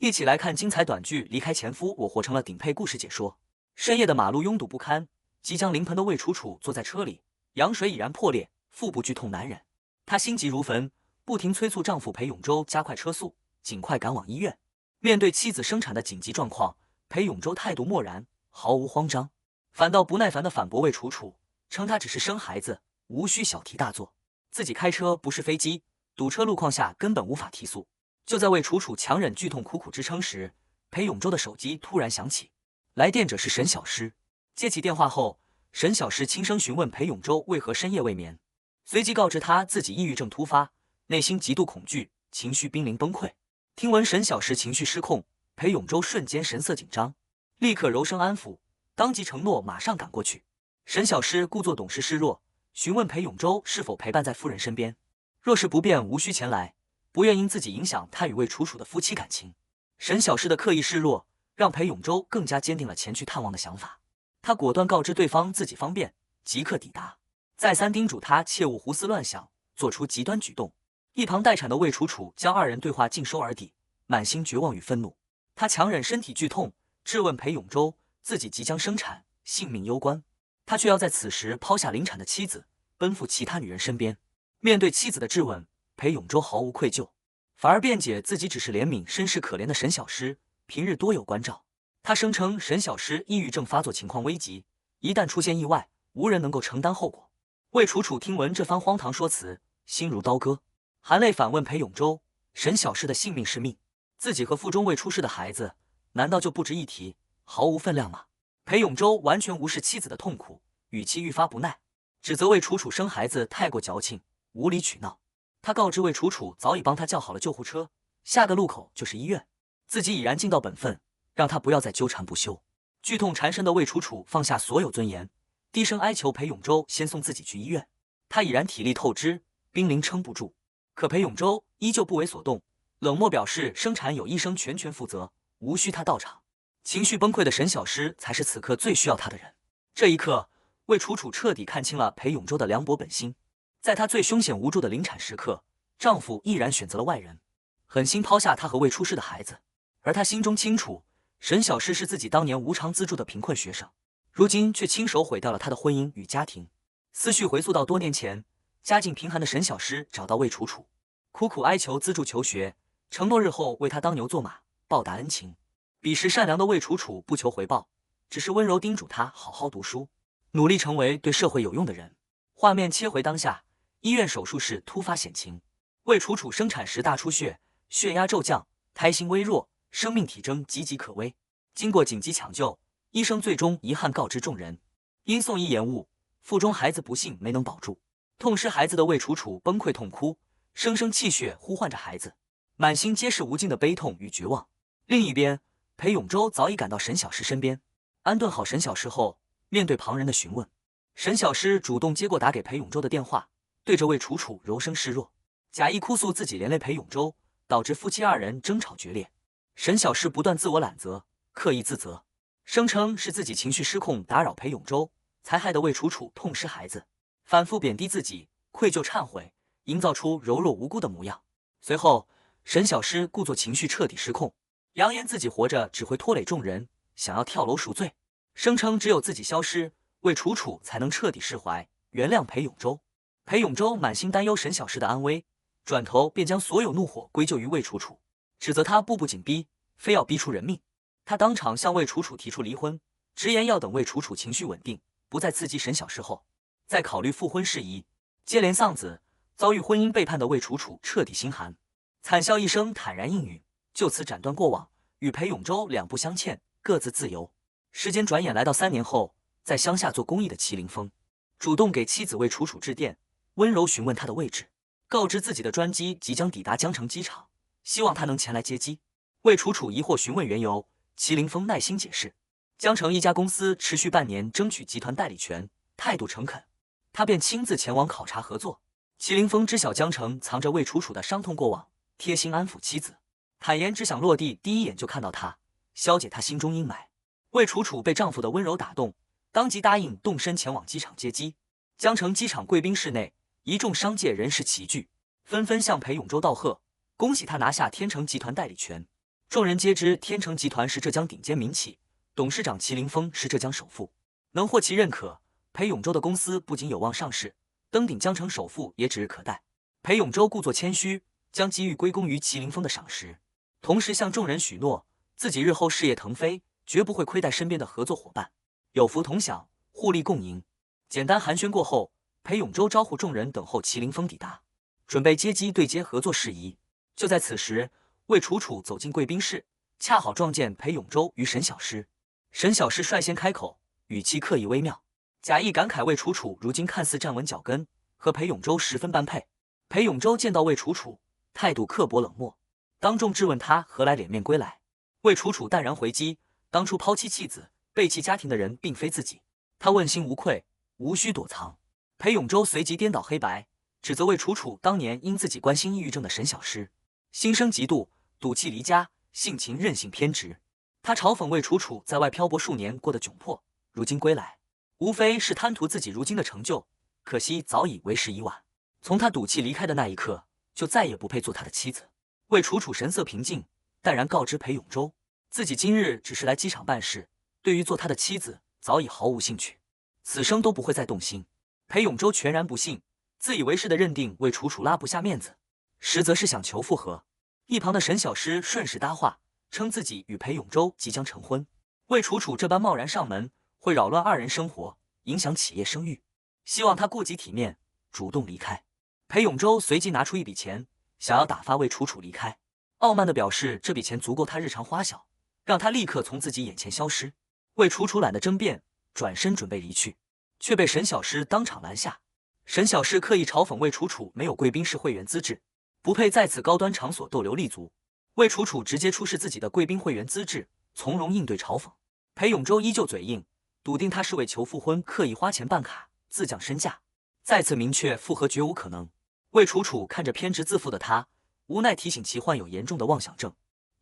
一起来看精彩短剧《离开前夫，我活成了顶配》故事解说。深夜的马路拥堵不堪，即将临盆的魏楚楚坐在车里，羊水已然破裂，腹部剧痛难忍。她心急如焚，不停催促丈夫裴永洲加快车速，尽快赶往医院。面对妻子生产的紧急状况，裴永洲态度漠然，毫无慌张，反倒不耐烦地反驳魏楚楚，称她只是生孩子，无需小题大做。自己开车不是飞机，堵车路况下根本无法提速。就在魏楚楚强忍剧痛苦苦支撑时，裴永洲的手机突然响起，来电者是沈小诗。接起电话后，沈小诗轻声询问裴永洲为何深夜未眠，随即告知他自己抑郁症突发，内心极度恐惧，情绪濒临崩溃。听闻沈小诗情绪失控，裴永洲瞬间神色紧张，立刻柔声安抚，当即承诺马上赶过去。沈小诗故作懂事示弱，询问裴永洲是否陪伴在夫人身边，若是不便无需前来，不愿因自己影响他与魏楚楚的夫妻感情。沈小诗的刻意示弱，让裴永洲更加坚定了前去探望的想法。他果断告知对方自己方便，即刻抵达，再三叮嘱他切勿胡思乱想，做出极端举动。一旁待产的魏楚楚将二人对话尽收耳底，满心绝望与愤怒。他强忍身体剧痛，质问裴永洲自己即将生产，性命攸关，他却要在此时抛下临产的妻子，奔赴其他女人身边。面对妻子的质问，裴永洲毫无愧疚，反而辩解自己只是怜悯身世可怜的沈小诗，平日多有关照。他声称沈小诗抑郁症发作情况危急，一旦出现意外，无人能够承担后果。魏楚楚听闻这番荒唐说辞，心如刀割，含泪反问裴永洲：沈小诗的性命是命，自己和腹中未出世的孩子，难道就不值一提，毫无分量吗？裴永洲完全无视妻子的痛苦，语气愈发不耐，指责魏楚楚生孩子太过矫情，无理取闹。他告知魏楚楚早已帮他叫好了救护车，下个路口就是医院，自己已然尽到本分，让他不要再纠缠不休。剧痛缠身的魏楚楚放下所有尊严，低声哀求裴永洲先送自己去医院。他已然体力透支，濒临撑不住，可裴永洲依旧不为所动，冷漠表示生产有医生全权负责，无需他到场。情绪崩溃的沈小诗才是此刻最需要他的人。这一刻，魏楚楚彻底看清了裴永洲的凉薄本心。在她最凶险无助的临产时刻，丈夫毅然选择了外人，狠心抛下她和未出世的孩子。而她心中清楚，沈小诗是自己当年无偿资助的贫困学生，如今却亲手毁掉了她的婚姻与家庭。思绪回溯到多年前，家境贫寒的沈小诗找到魏楚楚，苦苦哀求资助求学，承诺日后为她当牛做马，报答恩情。彼时善良的魏楚楚不求回报，只是温柔叮嘱她好好读书，努力成为对社会有用的人。画面切回当下，医院手术室突发险情，魏楚楚生产时大出血，血压骤降，胎心微弱，生命体征岌岌可危。经过紧急抢救，医生最终遗憾告知众人，因送医延误，腹中孩子不幸没能保住。痛失孩子的魏楚楚崩溃痛哭，声声泣血呼唤着孩子，满心皆是无尽的悲痛与绝望。另一边，裴永洲早已赶到沈小诗身边，安顿好沈小诗后，面对旁人的询问，沈小诗主动接过打给裴永洲的电话，对着魏楚楚柔声示弱，假意哭诉自己连累裴永洲，导致夫妻二人争吵决裂。沈小诗不断自我揽责，刻意自责，声称是自己情绪失控打扰裴永洲，才害得魏楚楚痛失孩子，反复贬低自己，愧疚忏悔，营造出柔弱无辜的模样。随后，沈小诗故作情绪彻底失控，扬言自己活着只会拖累众人，想要跳楼赎罪，声称只有自己消失，魏楚楚才能彻底释怀，原谅裴永洲。裴永洲满心担忧沈小诗的安危，转头便将所有怒火归咎于魏楚楚，指责他步步紧逼，非要逼出人命。他当场向魏楚楚提出离婚，直言要等魏楚楚情绪稳定，不再刺激沈小诗后，再考虑复婚事宜。接连丧子，遭遇婚姻背叛的魏楚楚彻底心寒，惨笑一声，坦然应允，就此斩断过往，与裴永洲两不相欠，各自自由。时间转眼来到3年后，在乡下做公益的麒麟峰，主动给妻子魏楚楚致电，温柔询问她的位置，告知自己的专机即将抵达江城机场，希望她能前来接机。魏楚楚疑惑询问缘由，麒麟峰耐心解释，江城一家公司持续半年争取集团代理权，态度诚恳，他便亲自前往考察合作。麒麟峰知晓江城藏着魏楚楚的伤痛过往，贴心安抚妻子，坦言只想落地第一眼就看到她，消解她心中阴霾。魏楚楚被丈夫的温柔打动，当即答应动身前往机场接机。江城机场贵宾室内，一众商界人士齐聚，纷纷向裴永洲道贺，恭喜他拿下天成集团代理权。众人皆知天成集团是浙江顶尖民企，董事长祁林峰是浙江首富，能获其认可，裴永洲的公司不仅有望上市，登顶江城首富也指日可待。裴永洲故作谦虚，将机遇归功于祁林峰的赏识，同时向众人许诺，自己日后事业腾飞，绝不会亏待身边的合作伙伴，有福同享，互利共赢。简单寒暄过后，裴永洲招呼众人等候祁林峰抵达，准备接机对接合作事宜。就在此时，魏楚楚走进贵宾室，恰好撞见裴永洲与沈小诗。沈小诗率先开口，语气刻意微妙，假意感慨魏楚楚如今看似站稳脚跟，和裴永洲十分般配。裴永洲见到魏楚楚，态度刻薄冷漠，当众质问他何来脸面归来。魏楚楚淡然回击，当初抛妻弃子、背弃家庭的人并非自己，他问心无愧，无需躲藏。裴永洲随即颠倒黑白，指责魏楚楚当年因自己关心抑郁症的沈小诗，心生嫉妒，赌气离家，性情任性偏执。他嘲讽魏楚楚在外漂泊数年过得窘迫，如今归来，无非是贪图自己如今的成就，可惜早已为时已晚。从他赌气离开的那一刻，就再也不配做他的妻子。魏楚楚神色平静，淡然告知裴永洲，自己今日只是来机场办事，对于做他的妻子早已毫无兴趣，此生都不会再动心。裴永洲全然不信，自以为是的认定魏楚楚拉不下面子，实则是想求复合。一旁的沈小诗顺势搭话，称自己与裴永洲即将成婚，魏楚楚这般贸然上门，会扰乱二人生活，影响企业声誉，希望他顾及体面，主动离开。裴永洲随即拿出一笔钱，想要打发魏楚楚离开，傲慢地表示这笔钱足够他日常花销，让他立刻从自己眼前消失。魏楚楚懒得争辩，转身准备离去，却被沈小诗当场拦下。沈小诗刻意嘲讽魏楚楚没有贵宾室会员资质，不配在此高端场所逗留立足。魏楚楚直接出示自己的贵宾会员资质，从容应对嘲讽。裴永洲依旧嘴硬，笃定他是为求复婚刻意花钱办卡，自降身价，再次明确复合绝无可能。魏楚楚看着偏执自负的他，无奈提醒其患有严重的妄想症，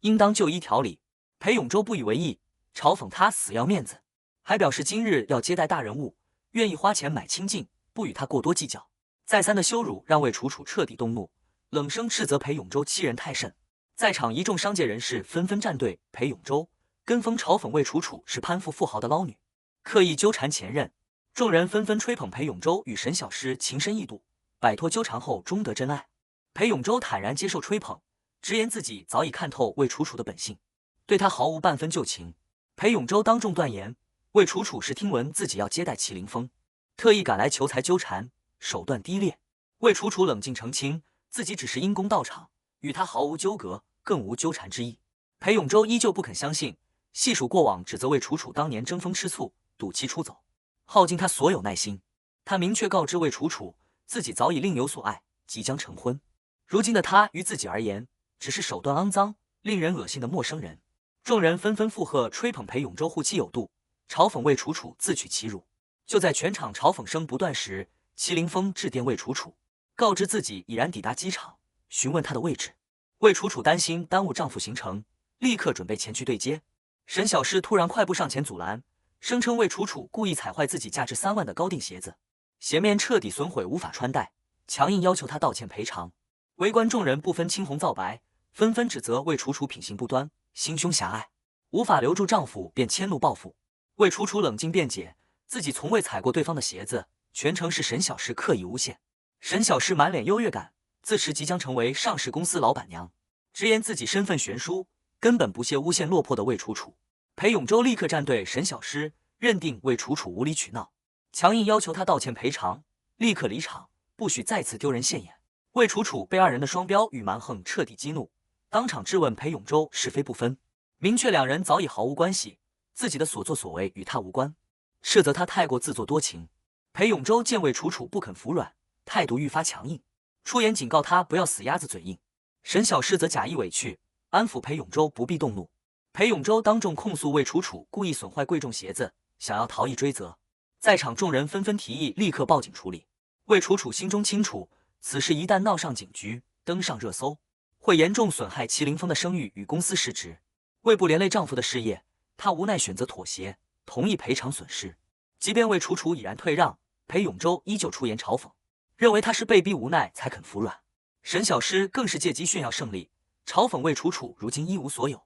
应当就医调理。裴永洲不以为意，嘲讽他死要面子，还表示今日要接待大人物，愿意花钱买清净，不与他过多计较。再三的羞辱让魏楚楚彻底动怒，冷声斥责裴永洲欺人太甚。在场一众商界人士纷纷站队裴永洲，跟风嘲讽魏楚楚是攀附富豪的捞女，刻意纠缠前任。众人纷纷吹捧裴永洲与沈小诗情深意笃，摆脱纠缠后终得真爱。裴永洲坦然接受吹捧，直言自己早已看透魏楚楚的本性，对他毫无半分旧情。裴永洲当众断言，魏楚楚是听闻自己要接待祁林峰，特意赶来求财纠缠，手段低劣。魏楚楚冷静澄清，自己只是因公到场，与他毫无纠葛，更无纠缠之意。裴永洲依旧不肯相信，细数过往，指责魏楚楚当年争风吃醋，赌气出走，耗尽他所有耐心。他明确告知魏楚楚，自己早已另有所爱，即将成婚。如今的他于自己而言，只是手段肮脏、令人恶心的陌生人。众人纷纷附和，吹捧裴永洲护妻有度，嘲讽魏楚楚自取其辱。就在全场嘲讽声不断时，祁林峰致电魏楚楚，告知自己已然抵达机场，询问他的位置。魏楚楚担心耽误丈夫行程，立刻准备前去对接。沈小诗突然快步上前阻拦，声称魏楚楚故意踩坏自己价值3万的高定鞋子，鞋面彻底损毁，无法穿戴，强硬要求他道歉赔偿。围观众人不分青红皂白，纷纷指责魏楚楚品行不端，心胸狭隘，无法留住丈夫，便迁怒报复。魏楚楚冷静辩解，自己从未踩过对方的鞋子，全程是沈小诗刻意诬陷。沈小诗满脸优越感，自持即将成为上市公司老板娘，直言自己身份悬殊，根本不屑诬陷落魄的魏楚楚。裴永洲立刻站队沈小诗，认定魏楚楚无理取闹，强硬要求他道歉赔偿，立刻离场，不许再次丢人现眼。魏楚楚被二人的双标与蛮横彻底激怒，当场质问裴永洲是非不分，明确两人早已毫无关系，自己的所作所为与他无关，斥责他太过自作多情。裴永洲见魏楚楚不肯服软，态度愈发强硬，出言警告他不要死鸭子嘴硬。沈小诗则假意委屈，安抚裴永洲不必动怒。裴永洲当众控诉魏楚楚故意损坏贵重鞋子，想要逃逸追责。在场众人纷纷提议立刻报警处理。魏楚楚心中清楚，此事一旦闹上警局，登上热搜，会严重损害祁林峰的声誉与公司市值。为不连累丈夫的事业，她无奈选择妥协，同意赔偿损失。即便魏楚楚已然退让，裴永洲依旧出言嘲讽，认为他是被逼无奈才肯服软。沈小诗更是借机炫耀胜利，嘲讽魏楚楚如今一无所有，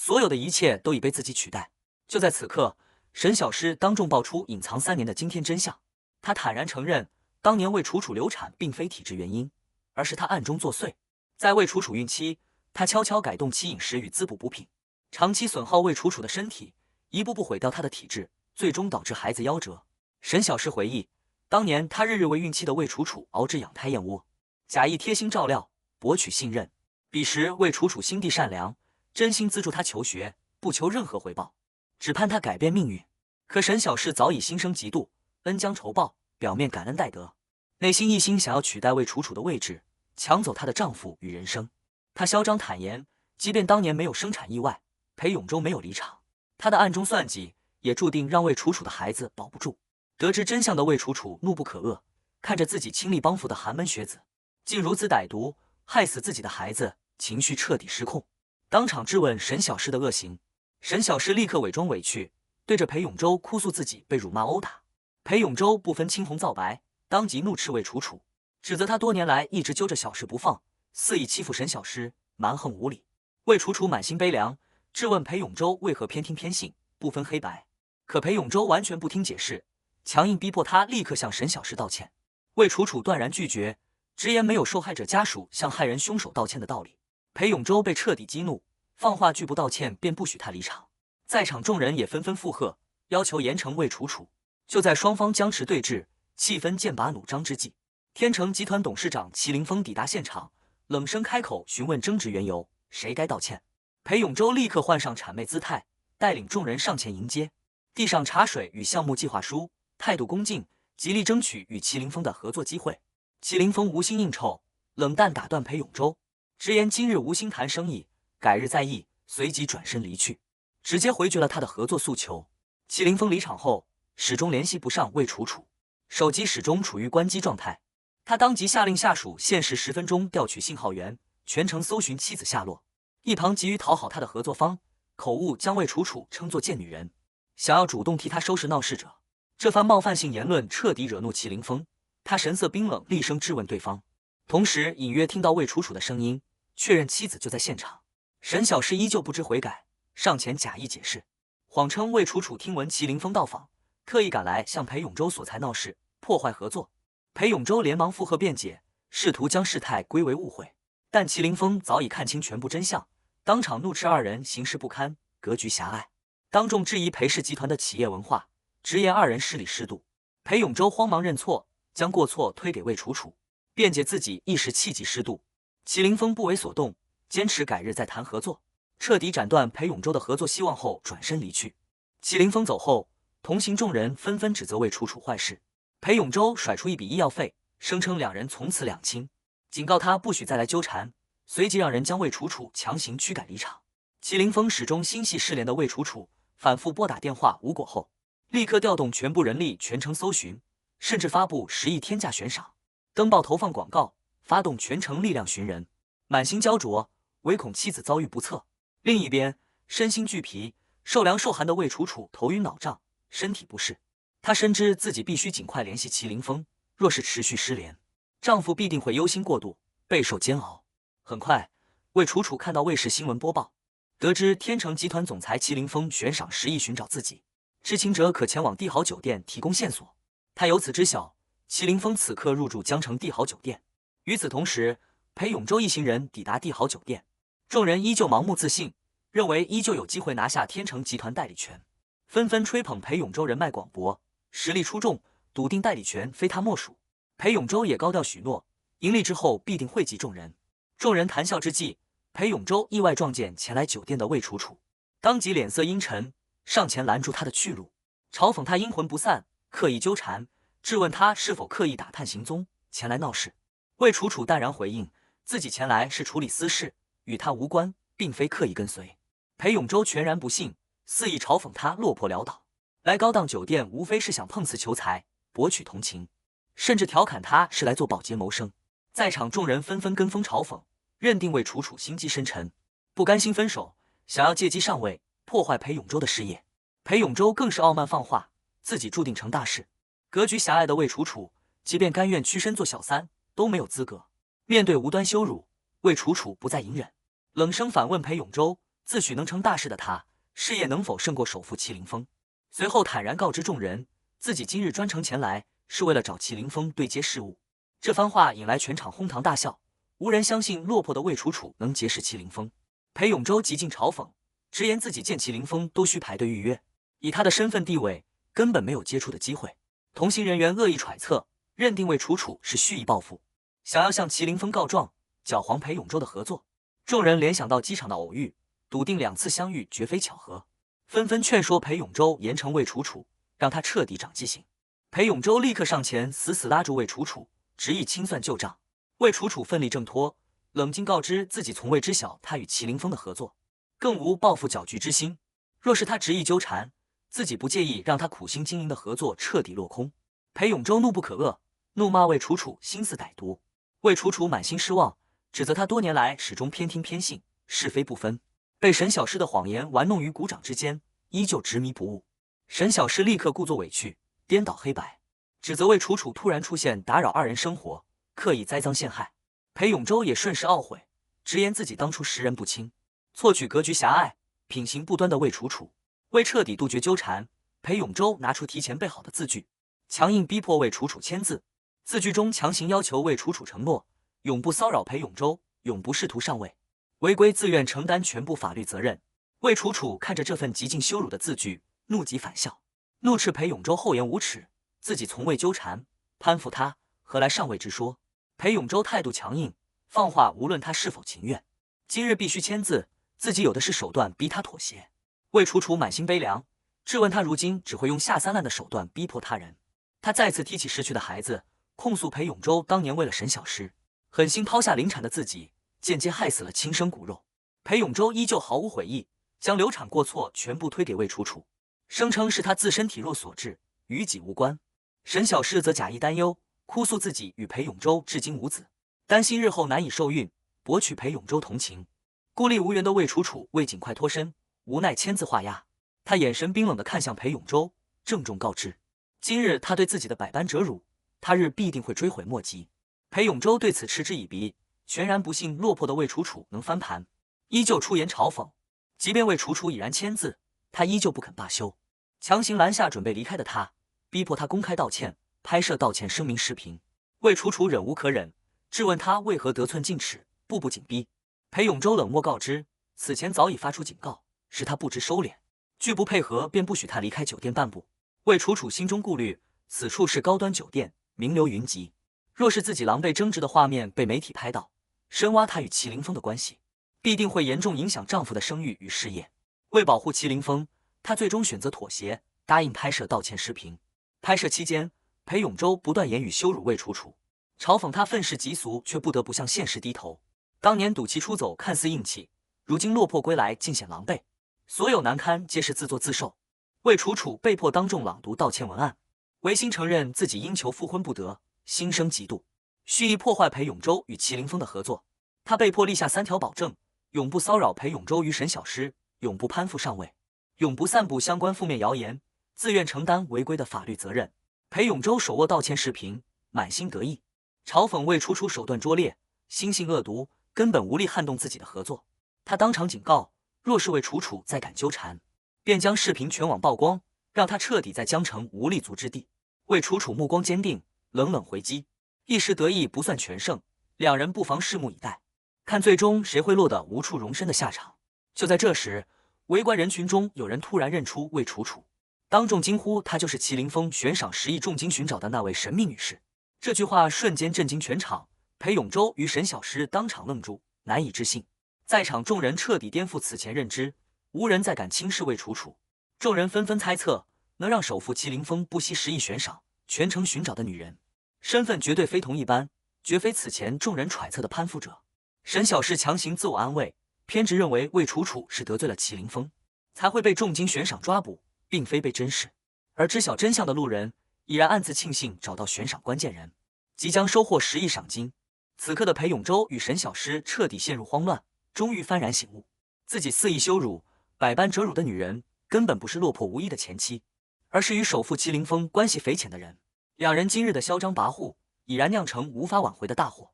所有的一切都已被自己取代。就在此刻，沈小诗当众爆出隐藏3年的惊天真相。她坦然承认，当年魏楚楚流产并非体质原因，而是她暗中作祟。在魏楚楚孕期，她悄悄改动其饮食与滋补补品，长期损耗魏楚楚的身体，一步步毁掉她的体质，最终导致孩子夭折。沈小诗回忆，当年她日日为孕期的魏楚楚熬制养胎燕窝，假意贴心照料，博取信任。彼时魏楚楚心地善良，真心资助她求学，不求任何回报，只盼她改变命运。可沈小诗早已心生嫉妒，恩将仇报，表面感恩戴德，内心一心想要取代魏楚楚的位置，抢走她的丈夫与人生。她嚣张坦言，即便当年没有生产意外，裴永洲没有离场，她的暗中算计也注定让魏楚楚的孩子保不住。得知真相的魏楚楚怒不可遏，看着自己倾力帮扶的寒门学子竟如此歹毒，害死自己的孩子，情绪彻底失控，当场质问沈小诗的恶行。沈小诗立刻伪装委屈，对着裴永洲哭诉自己被辱骂殴打。裴永洲不分青红皂白，当即怒斥魏楚楚，指责他多年来一直揪着小事不放，肆意欺负沈小诗，蛮横无理。魏楚楚满心悲凉，质问裴永洲为何偏听偏信，不分黑白。可裴永洲完全不听解释，强硬逼迫他立刻向沈小诗道歉。魏楚楚断然拒绝，直言没有受害者家属向害人凶手道歉的道理。裴永洲被彻底激怒，放话拒不道歉便不许他离场。在场众人也纷纷附和，要求严惩魏楚楚。就在双方僵持对峙，气氛剑拔弩张之际，天成集团董事长祁凌峰抵达现场，冷声开口询问争执缘由，谁该道歉。裴永洲立刻换上谄媚姿态，带领众人上前迎接，递上茶水与项目计划书，态度恭敬，极力争取与祁凌峰的合作机会。祁凌峰无心应酬，冷淡打断裴永洲，直言今日无心谈生意，改日再议，随即转身离去，直接回绝了他的合作诉求。祁凌峰离场后，始终联系不上魏楚楚，手机始终处于关机状态。他当即下令下属限时10分钟调取信号源，全程搜寻妻子下落。一旁急于讨好他的合作方，口误将魏楚楚称作贱女人，想要主动替他收拾闹事者。这番冒犯性言论彻底惹怒祁凌峰，他神色冰冷，厉声质问对方，同时隐约听到魏楚楚的声音，确认妻子就在现场。沈小诗依旧不知悔改，上前假意解释，谎称魏楚楚听闻祁凌峰到访，特意赶来向裴永洲所财闹事，破坏合作。裴永洲连忙附和辩解，试图将事态归为误会，但祁凌峰早已看清全部真相，当场怒斥二人行事不堪，格局狭隘，当众质疑裴氏集团的企业文化，直言二人失礼失度。裴永洲慌忙认错，将过错推给魏楚楚，辩解自己一时气急失度。祁凌峰不为所动，坚持改日再谈合作，彻底斩断裴永洲的合作希望后转身离去。祁凌峰走后，同行众人纷纷指责魏楚楚坏事。裴永洲甩出一笔医药费，声称两人从此两清，警告他不许再来纠缠，随即让人将魏楚楚强行驱赶离场。祁凌峰始终心系失联的魏楚楚，反复拨打电话无果后，立刻调动全部人力全程搜寻，甚至发布10亿天价悬赏，登报投放广告，发动全城力量寻人，满心焦灼，唯恐妻子遭遇不测。另一边，身心俱疲、受凉受寒的魏楚楚头晕脑胀，身体不适。她深知自己必须尽快联系祁凌峰，若是持续失联，丈夫必定会忧心过度，备受煎熬。很快，魏楚楚看到卫视新闻播报，得知天成集团总裁祁凌峰悬赏10亿寻找自己，知情者可前往帝豪酒店提供线索。她由此知晓，祁凌峰此刻入住江城帝豪酒店。与此同时，裴永洲一行人抵达帝豪酒店，众人依旧盲目自信，认为依旧有机会拿下天成集团代理权，纷纷吹捧裴永洲人脉广博，实力出众，笃定代理权非他莫属。裴永洲也高调许诺，盈利之后必定惠及众人。众人谈笑之际，裴永洲意外撞见前来酒店的魏楚楚，当即脸色阴沉，上前拦住他的去路，嘲讽他阴魂不散，刻意纠缠，质问他是否刻意打探行踪，前来闹事。魏楚楚淡然回应，自己前来是处理私事，与他无关，并非刻意跟随。裴永洲全然不信，肆意嘲讽他落魄潦倒，来高档酒店无非是想碰瓷求财，博取同情，甚至调侃他是来做保洁谋生。在场众人纷纷跟风嘲讽，认定魏楚楚心机深沉，不甘心分手，想要借机上位，破坏裴永洲的事业。裴永洲更是傲慢放话，自己注定成大事。格局狭隘的魏楚楚，即便甘愿屈身做小三，都没有资格。面对无端羞辱，魏楚楚不再隐忍，冷声反问裴永洲，自诩能成大事的他，事业能否胜过首富麒麟峰？随后坦然告知众人，自己今日专程前来，是为了找麒麟峰对接事务。这番话引来全场哄堂大笑，无人相信落魄的魏楚楚能结识麒麟峰。裴永洲极尽嘲讽，直言自己见麒麟峰都需排队预约，以他的身份地位，根本没有接触的机会。同行人员恶意揣测，认定魏楚楚是蓄意报复，想要向麒麟峰告状，搅黄裴永洲的合作。众人联想到机场的偶遇，笃定2次相遇绝非巧合，纷纷劝说裴永洲严惩魏楚楚，让他彻底长记性。裴永洲立刻上前死死拉住魏楚楚，执意清算旧账。魏楚楚奋力挣脱，冷静告知自己从未知晓他与麒麟峰的合作，更无报复搅局之心。若是他执意纠缠，自己不介意让他苦心经营的合作彻底落空。裴永洲怒不可遏，怒骂魏楚楚心思歹毒。魏楚楚满心失望，指责他多年来始终偏听偏信，是非不分，被沈小诗的谎言玩弄于股掌之间，依旧执迷不悟。沈小诗立刻故作委屈，颠倒黑白，指责魏楚楚突然出现打扰二人生活，刻意栽赃陷害。裴永洲也顺势懊悔，直言自己当初识人不清，错取格局狭隘、品行不端的魏楚楚。为彻底杜绝纠缠，裴永洲拿出提前备好的字据，强硬逼迫魏楚楚签字。字据中强行要求魏楚楚承诺，永不骚扰裴永洲，永不试图上位，违规自愿承担全部法律责任。魏楚楚看着这份极尽羞辱的字据，怒极反笑，怒斥裴永洲厚颜无耻，自己从未纠缠攀附他，何来上位之说？裴永洲态度强硬，放话无论他是否情愿，今日必须签字，自己有的是手段逼他妥协。魏楚楚满心悲凉，质问他如今只会用下三滥的手段逼迫他人。他再次提起逝去的孩子，控诉裴永洲当年为了沈小诗，狠心抛下临产的自己，间接害死了亲生骨肉。裴永洲依旧毫无悔意，将流产过错全部推给魏楚楚，声称是他自身体弱所致，与己无关。沈小诗则假意担忧，哭诉自己与裴永洲至今无子，担心日后难以受孕，博取裴永洲同情。孤立无援的魏楚楚为尽快脱身，无奈签字画押。他眼神冰冷地看向裴永洲，郑重告知，今日他对自己的百般折辱，他日必定会追悔莫及。裴永洲对此嗤之以鼻，全然不信落魄的魏楚楚能翻盘，依旧出言嘲讽。即便魏楚楚已然签字，他依旧不肯罢休，强行拦下准备离开的他，逼迫他公开道歉，拍摄道歉声明视频。魏楚楚忍无可忍，质问他为何得寸进尺，步步紧逼。裴永洲冷漠告知，此前早已发出警告，是他不知收敛，拒不配合便不许他离开酒店半步。魏楚楚心中顾虑，此处是高端酒店，名流云集，若是自己狼狈争执的画面被媒体拍到，深挖他与麒麟峰的关系，必定会严重影响丈夫的声誉与事业。为保护麒麟峰，她最终选择妥协，答应拍摄道歉视频。拍摄期间，裴永洲不断言语羞辱魏楚楚，嘲讽她愤世嫉俗，却不得不向现实低头。当年赌气出走看似硬气，如今落魄归来尽显狼狈，所有难堪皆是自作自受。魏楚楚被迫当众朗读道歉文案，违心承认自己因求复婚不得，心生嫉妒，蓄意破坏裴永洲与麒麟峰的合作。他被迫立下3条保证：永不骚扰裴永洲与沈小诗，永不攀附上位，永不散布相关负面谣言，自愿承担违规的法律责任。裴永洲手握道歉视频，满心得意，嘲讽魏楚楚手段拙劣，心性恶毒，根本无力撼动自己的合作。他当场警告，若是魏楚楚再敢纠缠，便将视频全网曝光，让他彻底在江城无立足之地。魏楚楚目光坚定，冷冷回击，一时得意不算全胜，两人不妨拭目以待，看最终谁会落得无处容身的下场。就在这时，围观人群中有人突然认出魏楚楚，当众惊呼她就是麒麟峰悬赏10亿重金寻找的那位神秘女士。这句话瞬间震惊全场，裴永洲与沈小诗当场愣住，难以置信。在场众人彻底颠覆此前认知，无人再敢轻视魏楚楚。众人纷纷猜测，能让首富麒麟峰不惜10亿悬赏，全程寻找的女人，身份绝对非同一般，绝非此前众人揣测的攀附者。沈小诗强行自我安慰，偏执认为魏楚楚是得罪了麒麟峰，才会被重金悬赏抓捕，并非被珍视。而知晓真相的路人已然暗自庆幸找到悬赏关键人，即将收获10亿赏金。此刻的裴永洲与沈小诗彻底陷入慌乱，终于幡然醒悟，自己肆意羞辱、百般折辱的女人，根本不是落魄无依的前妻，而是与首富麒麟峰关系匪浅的人。两人今日的嚣张跋扈，已然酿成无法挽回的大祸。